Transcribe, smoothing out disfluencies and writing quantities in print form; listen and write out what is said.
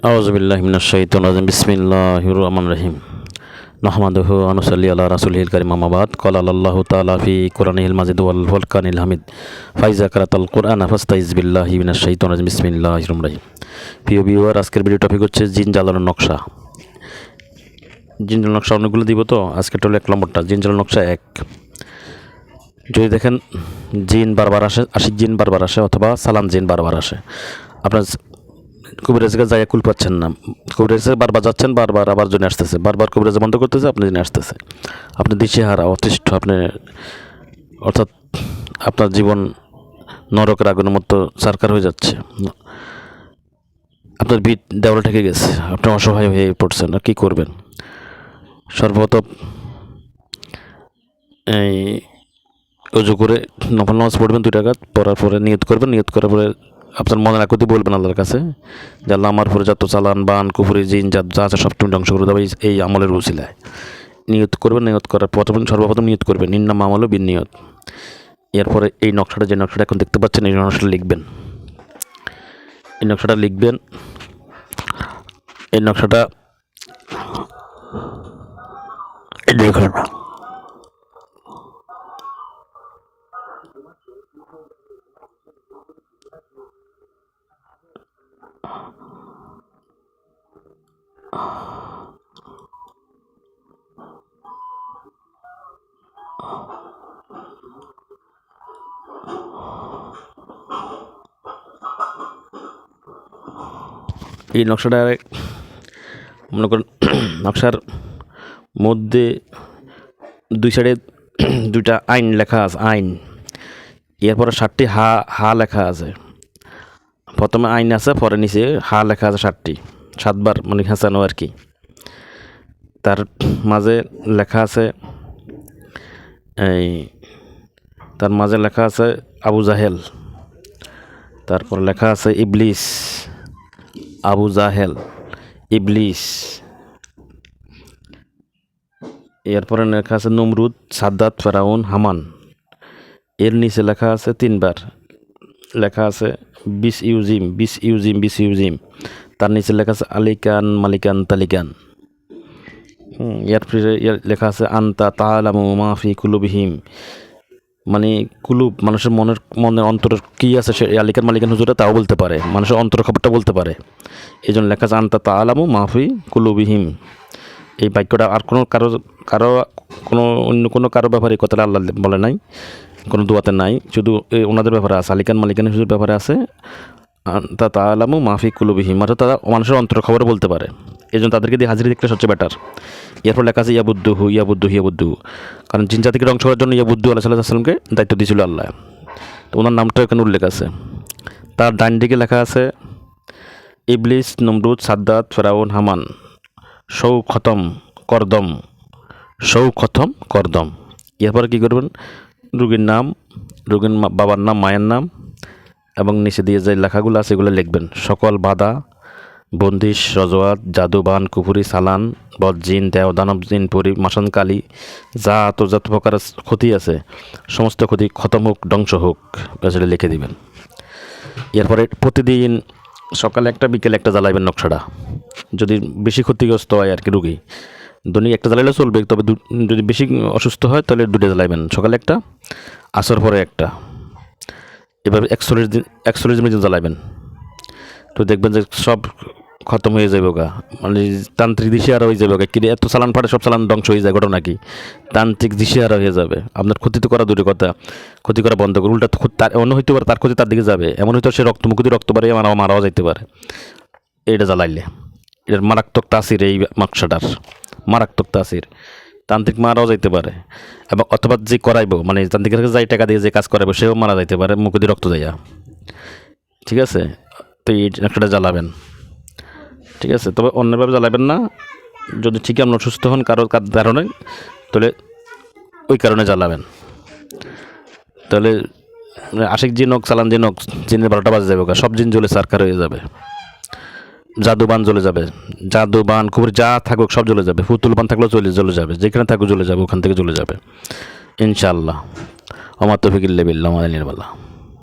আউযুবিল্লাহি মিনাশ শাইতানির রাজিম বিসমিল্লাহির রহমানির রহিম নাহমাদুহু ওয়া নুসাল্লি আলা রাসূলিল কারীম আম্মা বাদ ক্বালা আল্লাহু তাআলা ফি কুরআনিল মাজিদ ওয়াল ফুরকানিল হামিদ ফাইজা কারাতাল কুরআনা ফাস্তাইজ বিল্লাহি মিনাশ শাইতানির রাজিম বিসমিল্লাহির রহমানির রহিম। প্রিয় ভিউয়ার, আজকের ভিডিও টপিক হচ্ছে জিন জ্বালানোর নকশা। জিন জ্বালানোর নকশা অনেকগুলো দিব, তো আজকে হলো 1 নম্বরটা, জিন জ্বালানোর নকশা 1। যদি দেখেন জিন বারবার আসে, আশিক জিন বারবার আসে অথবা সালাম জিন বারবার আসে, আপনার কবিরাজের কাছে যাইয়া কুল পাচ্ছেন না, কবিরাজে বারবার যাচ্ছেন, বারবার আবার জন্য আসতেছে, বারবার কবিরাজে বন্ধ করতেছে, আপনি জন্য আসতেছে, আপনি দিশেহারা অতিষ্ঠ, আপনি অর্থাৎ আপনার জীবন নরকের আগুনের মতো সরকার হয়ে যাচ্ছে, আপনার ভিত দেওয়ালে ঠেকে গেছে, আপনি অসহায় হয়ে পড়ছেন, আর কী করবেন? সর্বপ্রথম এই উজু করে নফল নামাজ পড়বেন 2 রাকাত, পড়ার পরে নিয়ত করবেন, নিয়ত করার পরে আপনার মনের আকুতি বলবেন আল্লাহর কাছে যে আল্লাহ, আমার পরে যত চালান বান কুফরি জিন যা আছে সব তুমি ধ্বংস করে দেবে এই আমলের উসিলায়। নিয়ত করবেন, নিয়ত করার সর্বপ্রথম নিয়ত করবেন ইন্নাম আমলও বিন নিয়ত। এরপরে এই নকশাটা, যে নকশাটা এখন দেখতে পাচ্ছেন, এই নকশাটা লিখবেন, এই নকশাটা লিখবেন, এই নকশাটা দেখুন। এই নকশাটা মনে করেন, নকশার মধ্যে 2 সাইডে 2টা আইন লেখা আছে, আইন। এরপরে 7টি হা লেখা আছে। প্রথমে আইন আছে, পরে নিচে হা লেখা আছে 7বার, মানে হাসানো আর কি। তার মাঝে লেখা আছে আবু জাহেল, তারপর লেখা আছে ইবলিস, আবু জাহেল, ইবলিস। এরপরে লেখা আছে নমরুদ, সাদ্দাত, ফেরাউন, হামান। এর নিচে লেখা আছে 3বার, লেখা আছে বিস ইউজিম। তার নিচে লেখা আছে আলিকান, মালিকান, তালিকান। এর লেখা আছে আন্তা তাআলামু মা ফি কুলুবিহিম, মানে কুলুব, মানুষের মনের অন্তরের কী আছে সে আলিকান মালিকান হুজুরা তাও বলতে পারে, মানুষের অন্তরের খবরটা বলতে পারে। এই জন্য লেখা আছে আন্তা তাআলামু মা ফি কুলুবিহিম। এই বাক্যটা আর অন্য কোনো কারো ব্যাপারে কথাটা আল্লাহ বলে নাই, কোনো দোয়াতে নাই, শুধু ওনাদের ব্যাপারে আছে, আলিকান মালিকান হুজুর ব্যাপারে আছে আন্তা তাআলামু মা ফি কুলুবিহিম, অর্থাৎ তারা মানুষের অন্তরের খবর বলতে পারে। এই জন্য তাদেরকে দিয়ে হাজিরি দেখলে সবচেয়ে বেটার। এরপর লেখা আছে ইয়াবুদ্দুহু, কারণ জিন জাতিকে ধ্বংস করার জন্য ইয়াবুদ্দু আলাইহিস সালামকে দায়িত্ব দিয়েছিল আল্লাহ, তো ওনার নামটা এখানে উল্লেখ আছে। তার ডান দিকে লেখা আছে ইবলিস, নমরুদ, সাদ্দাত, ফেরাউন, হামান, সৌ খতম করদম। এরপর কী করবেন? রোগীর নাম, রোগীর বাবার নাম, মায়ের নাম, এবং নিচে দিয়ে যে লেখাগুলো আছে এগুলো লিখবেন। সকল বাধা, বন্দিশ, রজওয়াত, জাদুবান, কুফুরি, সালান, বদজিন, দেও, দানব জিন, পরি, মাসান, কালী, যত প্রকার ক্ষতি আছে সমস্ত ক্ষতি খতম হোক, ধ্বংস হোক, সেটা লিখে দিবেন। এরপরে প্রতিদিন সকালে একটা, বিকেলে একটা জ্বালাইবেন নকশাটা। যদি বেশি ক্ষতিগ্রস্ত হয় আর কি রুগী, দৈনিক একটা জ্বালাইলে চলবে, তবে যদি বেশি অসুস্থ হয় তাহলে 2টা জ্বালাইবেন, সকালে একটা, আসর পরে একটা। এবার 41 দিন জ্বালাইবেন, তো দেখবেন যে সব খতম হয়ে যাবে গা, মানে তান্ত্রিক দিশেহারা হয়ে যাবে গা। কিন্তু এত চালান ফাটে, সব চালান ধ্বংস হয়ে যায়, ঘটনা কি? তান্ত্রিক দিশেহারা হয়ে যাবে। আপনার ক্ষতি তো করা দূরের কথা, ক্ষতি করা বন্ধ করে, উল্টা তার অন্য হইতে পারে, তার ক্ষতি তার দিকে যাবে, এমন হয়তো সে রক্ত পারে, মারাও যাইতে পারে এটা জ্বালাইলে। এটার মারাত্মক তাসির, এই নকশাটার মারাত্মক তাসির, তান্ত্রিক মারাও যাইতে পারে, এবং অথবা যে করাইব, মানে তান্ত্রিকের কাছে যাই টাকা দিয়ে যে কাজ করাইব সেও মারা যাইতে পারে, মুখ দিয়ে রক্ত যাইয়া। ঠিক আছে, তো এই নকশাটা জ্বালাবেন, ঠিক আছে? তবে অন্যভাবে জ্বালাবেন না। যদি ঠিক আপনি অসুস্থ হন কারোর কারণে, তাহলে ওই কারণে জ্বালাবেন। তাহলে আশিক জিন হোক, চালান জিন হোক, জিনের 12টা বাজে যাবে, সব জিন জ্বলে সারকার হয়ে যাবে, জাদুবান জ্বলে যাবে, জাদুবান কুকুর যা থাকুক সব জ্বলে যাবে, পুতুলবান থাকলেও জ্বলে যাবে, যেখানে থাকুক জ্বলে যাবে, ওখান থেকে জ্বলে যাবে ইনশাআল্লাহ। ওমা তৌফিক ইল্লা বিল্লাহ।